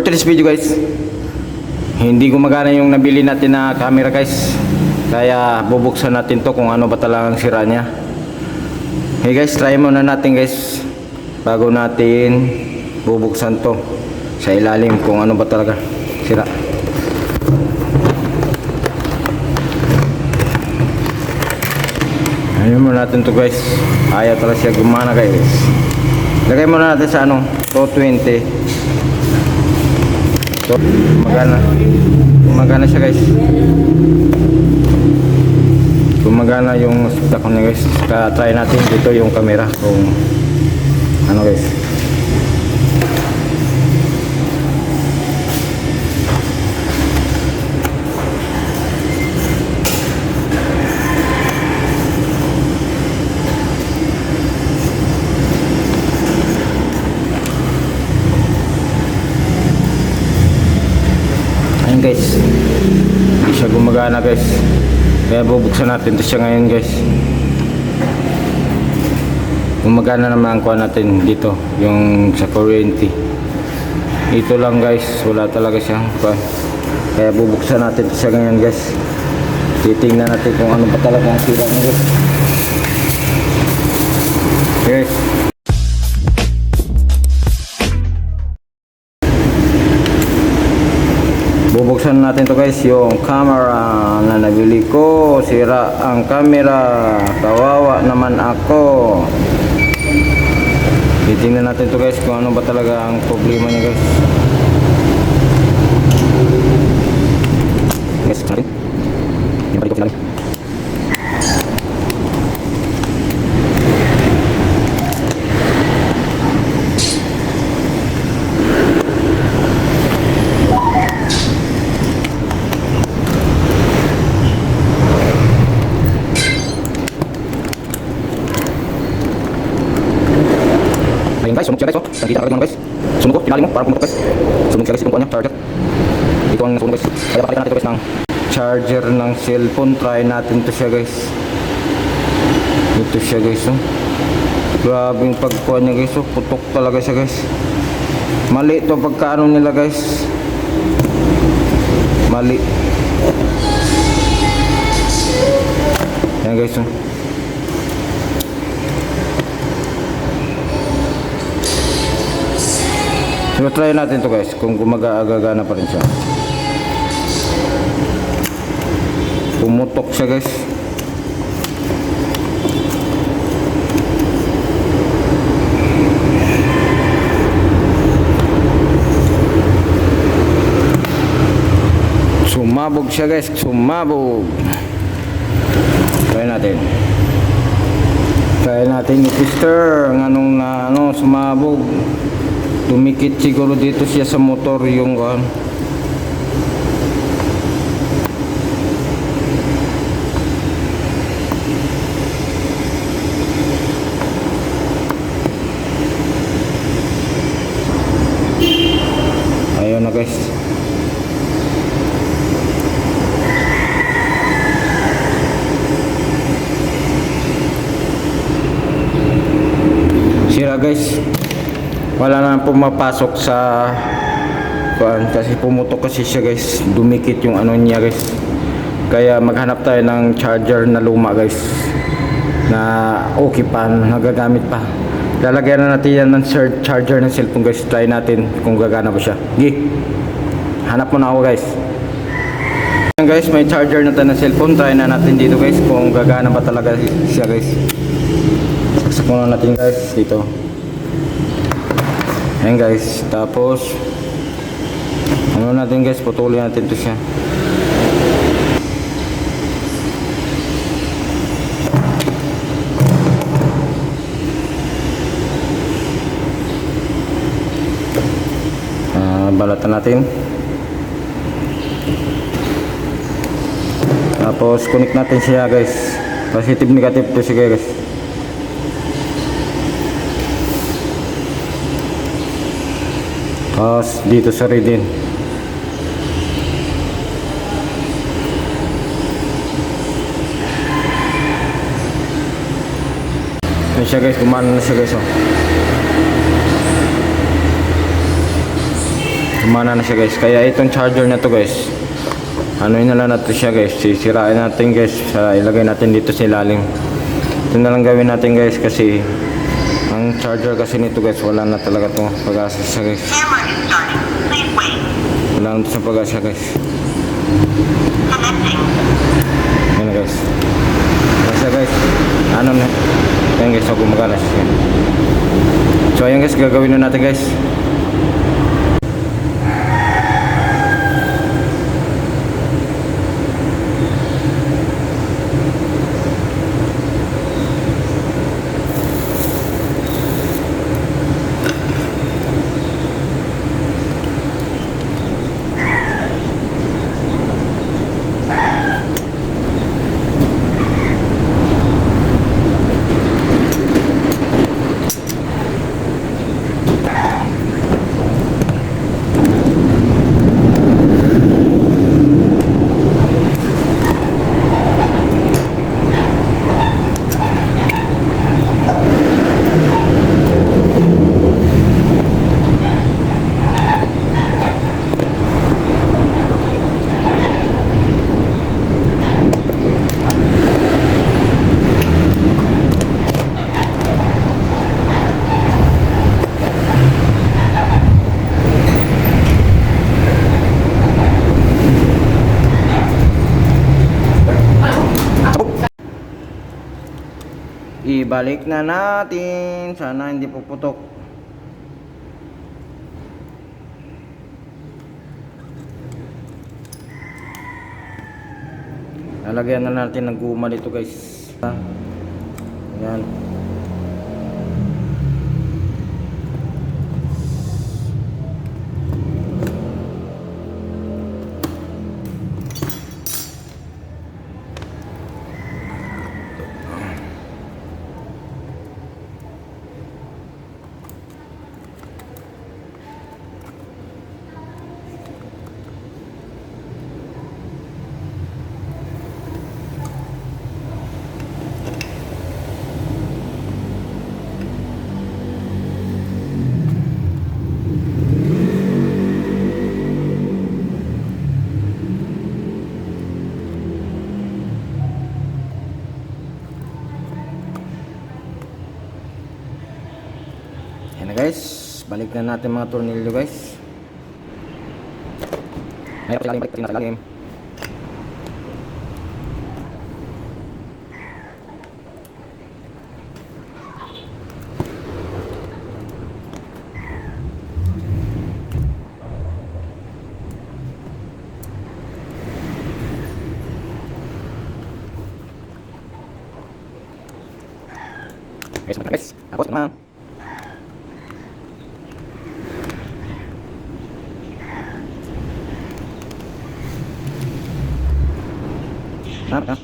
For today's video guys, hindi gumagana yung nabili natin na camera guys, kaya bubuksan natin to kung ano ba talagang sira niya. Hey guys, try muna natin guys bago natin bubuksan to sa ilalim kung ano ba talaga sira. Ayun muna natin to guys, ayaw talaga siya gumana guys. Lagay muna natin sa ano, 220. So, gumagana siya guys. Gumagana yung stock niya guys. Try natin dito yung camera kung ano guys. Ayun guys, hindi siya gumagana guys, kaya bubuksan natin ito siya ngayon guys. Gumagana naman ang kuha natin dito, yung sa kuryente. Ito lang guys, wala talaga siyang kuha, kaya bubuksan natin ito siya ngayon guys. Titingnan natin kung ano ba talaga ang sira niya guys. Guys, bubuksan natin to guys, yung camera na nabili ko. Sira ang camera, kawawa naman ako. Titingnan natin to guys kung ano ba talaga ang problema niya guys. Guys, natin yung balik ko natin. Guys, sunog siya guys, oh. Nakita ka guys. Sunog ko, pinali mo para pumutok guys. Sunog siya guys, itong kuha niya, charger. Ito ang sunog guys. Kaya pakita natin ito guys ng charger ng cellphone. Try natin ito siya guys. Ito siya guys, oh. Grabe yung pagkuha niya guys, oh. Putok talaga siya guys. Mali ito pagkaano nila guys. Mali. Yan guys, oh. So, try natin to guys kung gumagana pa rin siya. Pumutok siya guys. Sumabog siya guys, sumabog. Try natin. Try natin yung twister, anong na ano, sumabog. Dumikit siguro dito siya sa motor yung ayun na guys. Sira guys. Wala na pumapasok sa kuan kasi pumutok kasi siya guys. Dumikit yung ano niya guys. Kaya maghanap tayo ng charger na luma guys, na okay pa, nagagamit pa. Lalagyan na natin yan ng charger ng cellphone guys. Try natin kung gagana ba siya. Gi, hanap mo na ako guys. Ayan guys, may charger na tayo ng cellphone. Try na natin dito guys kung gagana ba talaga siya guys. Saksak muna natin guys dito. Ayan guys, tapos ano natin guys, putulin natin to siya. Balatan natin. Tapos connect natin siya guys. Positive negative to siya guys. Tapos dito sa reading. Ayan siya guys, gumana na siya guys, oh. Humana na siya guys. Kaya itong charger na to guys, ano na lang natin siya guys, sisirain natin guys, ilagay natin dito sa ilalim. Ito na lang gawin natin guys, kasi ang charger kasi nito guys, wala na talaga itong pag-asa siya guys. Camera is starting. Please wait. Wala na ito sa pag-asa guys. Connecting. Yan na guys. Kasi guys, ano na, yan guys, so gumagana siya. So ayan guys, gagawin na natin guys. Ibalik na natin. Sana hindi puputok. Lalagyan na natin ng guma dito guys. Ayan. Ayan na guys, balik na natin mga tornilyo guys. Mayroon sa ilalim, balik natin sa ilalim. Guys, tapos naman. Nah, guys,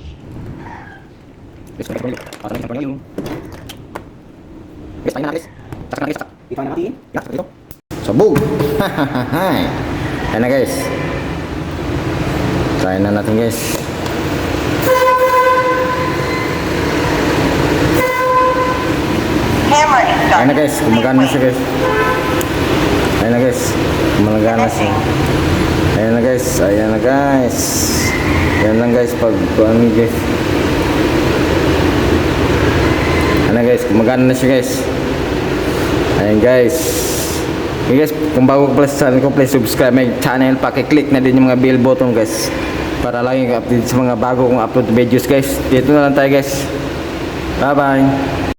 pasang isang tornilyo. Guys, tayo na guys. Saksak na guys, saksak. Ito na natin. Yan, saksak dito. Sabog! Ayan na guys. Try na natin guys. Camera is Ayan starting. na guys, gumagana na siya guys. Ayan na guys, gumagana siya. Ayan na guys, ayan na guys. Ayan lang guys, pag ano guys. Ayan na guys, gumagana na siya guys. Ayan guys. Okay guys, kung bago ka pala sa channel ko, please subscribe my channel. Paki-click na din yung mga bell button guys, para lagi ka update sa mga bago kong upload videos guys. Dito na lang tayo guys. Bye bye.